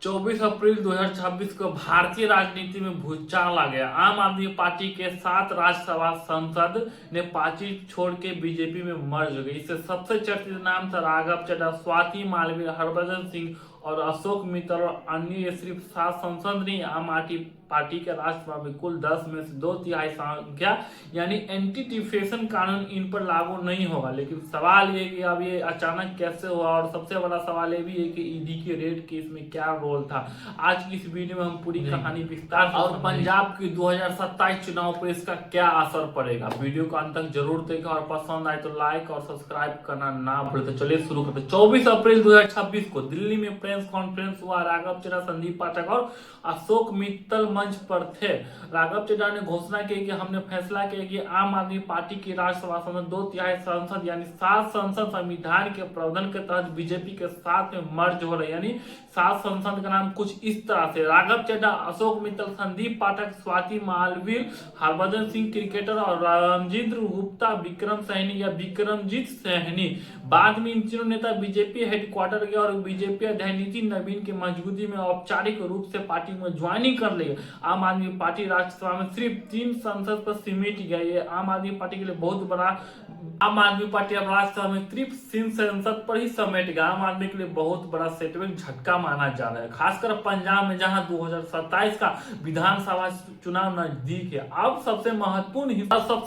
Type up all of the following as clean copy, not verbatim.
24 अप्रैल 2026 को भारतीय राजनीति में भूचाल आ गया। आम आदमी पार्टी के 7 राज्यसभा सांसद ने पार्टी छोड़ के बीजेपी में मर्ज हो गए। इससे सबसे चर्चित नाम था राघव चड्ढा, स्वाति मालवीय, हरभजन सिंह और अशोक मित्तल और अन्य। ये सिर्फ 7 सांसद नहीं, आम आदमी पार्टी के राज्यसभा में कुल 10 में से 2/3 संख्या यानी एंटी डिफेमेशन कानून इन पर लागू नहीं होगा। लेकिन सवाल ये कि अब ये अचानक कैसे हुआ, और सबसे बड़ा सवाल ये भी है कि ईडी के रेड केस में क्या रोल था। आज की इस वीडियो में हम पूरी कहानी विस्तार से और पंजाब की 2027 चुनाव पर इसका क्या असर पड़ेगा। वीडियो को अंत तक जरूर देखें और पसंद आए तो लाइक और सब्सक्राइब करना ना भूलें। तो चलिए शुरू करते हैं। 24 अप्रैल 2026 को दिल्ली में प्रेस कॉन्फ्रेंस हुआ। राघव चड्ढा, संदीप पाठक और अशोक मित्तल मंच पर थे। राघव चड्ढा ने घोषणा की कि हमने फैसला किया कि आम आदमी पार्टी की राज्यसभा में 2/3 सांसद यानी 7 सांसद संविधान के प्रावधान के तहत बीजेपी के साथ में मर्ज हो रहे, यानी 7 सांसद का नाम कुछ इस तरह से: राघव चड्ढा, अशोक मित्तल, संदीप पाठक, स्वाति मालवीय, हरभजन सिंह क्रिकेटर और रणजिंद्र गुप्ता, विक्रम सैनी या विक्रमजीत सैनी। बाद में इन तीनों नेता बीजेपी हेडक्वार्टर गए और बीजेपी अध्यक्ष नितिन नवीन की मौजूदगी में औपचारिक रूप से पार्टी में ज्वाइनिंग कर ली। आम आदमी पार्टी राज्यसभा में सिर्फ 3 संसद पर सिमट गया। ये आम आदमी पार्टी के लिए बहुत बड़ा, आम आदमी पार्टी अब राज्यसभा में सिर्फ 3 संसद पर ही समेट गया। आम आदमी के लिए बहुत बड़ा सेटबैक झटका माना जा रहा है, खासकर पंजाब में जहां 2027 का विधानसभा चुनाव नजदीक है। अब सबसे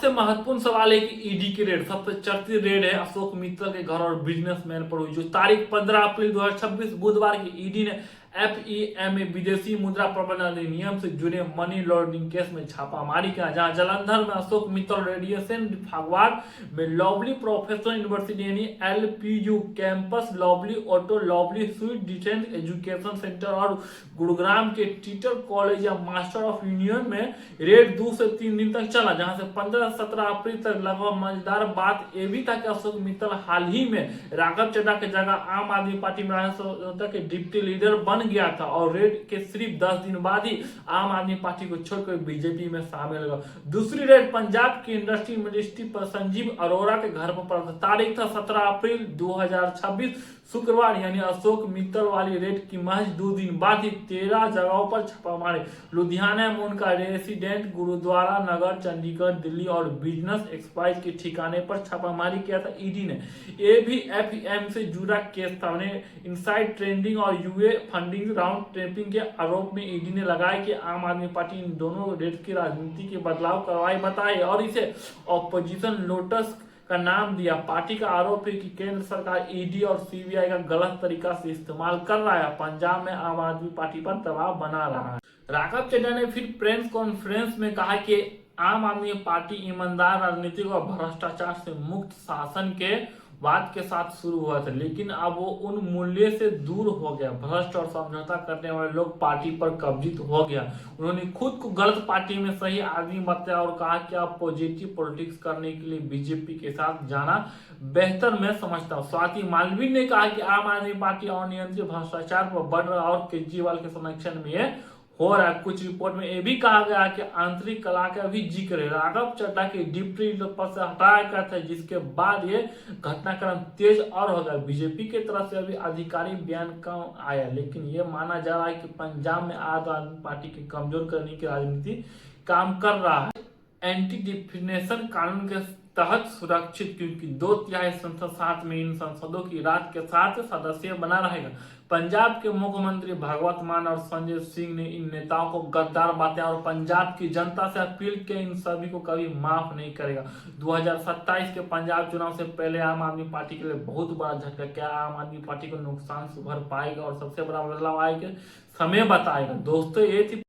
महत्वपूर्ण सवाल है कि ईडी की रेड, सबसे चर्चित रेड है अशोक मित्तल के घर और बिजनेसमैन पर हुई, जो तारीख 15 अप्रैल 2026 बुधवार की ईडी ने FEMA विदेशी मुद्रा प्रबंधन अधिनियम से जुड़े मनी लॉन्ड्रिंग केस में छापामारी किया, जहां जालंधर में अशोक मित्तल, रेडिएशन फगवाड़ में लवली प्रोफेशनल यूनिवर्सिटी यानी LPU campus, Lovely auto, Lovely sweet डिटेंट एजुकेशन सेंटर और गुरुग्राम के टीचर कॉलेज या मास्टर ऑफ यूनियन में रेड 2 से 3 दिन तक चला, जहां से 15-17 अप्रैल तक लगभग। मजेदार बात यह भी था कि अशोक मित्तल हाल ही में राघव चड्ढा की जगह आम आदमी पार्टी में राज्यसभा के डिप्टी लीडर बन गया था और रेड के सिर्फ 10 दिन बाद ही आम आदमी पार्टी को छोड़कर बीजेपी में शामिल हुआ। दूसरी रेड पंजाब की इंडस्ट्री मिनिस्ट्री पर संजीव अरोड़ा के घर पर पड़ा। तारीख था 17 अप्रैल 2026 शुक्रवार, यानी अशोक मित्तल वाली रेड की महज 2 दिन बाद ही 13 जगहों पर छापा मारे। लुधियाना में उनका रेसिडेंट, गुरुद्वारा नगर, चंडीगढ़, दिल्ली और बिजनेस एक्सपाइस के ठिकाने पर छापामारी किया था ईडी ने। ये भी FEM से जुड़ा केस था। उन्हें इनसाइड ट्रेडिंग और UA फंडिंग राउंड ट्रिपिंग के आरोप में ईडी ने लगाया कि आम आदमी पार्टी इन दोनों रेड की राजनीति के बदलाव करवाई बताई और इसे ऑपोजिशन लोटस का नाम दिया। पार्टी का आरोप है कि केंद्र सरकार ईडी और CBI का गलत तरीका से इस्तेमाल कर रहा है, पंजाब में आम आदमी पार्टी पर दबाव बना रहा है। राघव चड्ढा ने फिर प्रेस कॉन्फ्रेंस में कहा कि आम आदमी पार्टी ईमानदार राजनीति और भ्रष्टाचार से मुक्त शासन के वाद के साथ शुरू हुआ था, लेकिन अब वो उन मूल्य से दूर हो गया। भ्रष्ट और समझौता करने वाले लोग पार्टी पर कब्जित हो गया। उन्होंने खुद को गलत पार्टी में सही आदमी बताया और कहा कि अब पॉजिटिव पॉलिटिक्स करने के लिए बीजेपी के साथ जाना बेहतर मैं समझता हूँ। स्वाति मालवीय ने कहा कि आम आदमी पार्टी अनियंत्रित भ्रष्टाचार पर बढ़ रहा और केजरीवाल के संरक्षण में ये हो रहा है। कुछ रिपोर्ट में यह भी कहा गया कि आंतरिक कला का भी जिक्र है। राघव चड्ढा के डिप्टी पद से हटाया गया था, जिसके बाद ये घटनाक्रम तेज और हो गया। बीजेपी की तरफ से अभी आधिकारिक बयान कम आया, लेकिन ये माना जा रहा है कि पंजाब में आम आदमी पार्टी के कमजोर करने की राजनीति काम कर रहा है। एंटी डिफेमेशन कानून के तहत सुरक्षित, क्योंकि 2/3 संसद साथ में इन संसदों की राज के साथ सदस्य बना रहेगा। पंजाब के मुख्यमंत्री भगवंत मान और संजय सिंह ने इन नेताओं को गद्दार बताया और पंजाब की जनता से अपील के इन सभी को कभी माफ नहीं करेगा। 2027 के पंजाब चुनाव से पहले आम आदमी पार्टी के लिए बहुत बड़ा झटका। क्या आम आदमी पार्टी को नुकसान से भर पाएगा और सबसे बड़ा बदलाव आएगा, समय बताएगा। दोस्तों, ये थी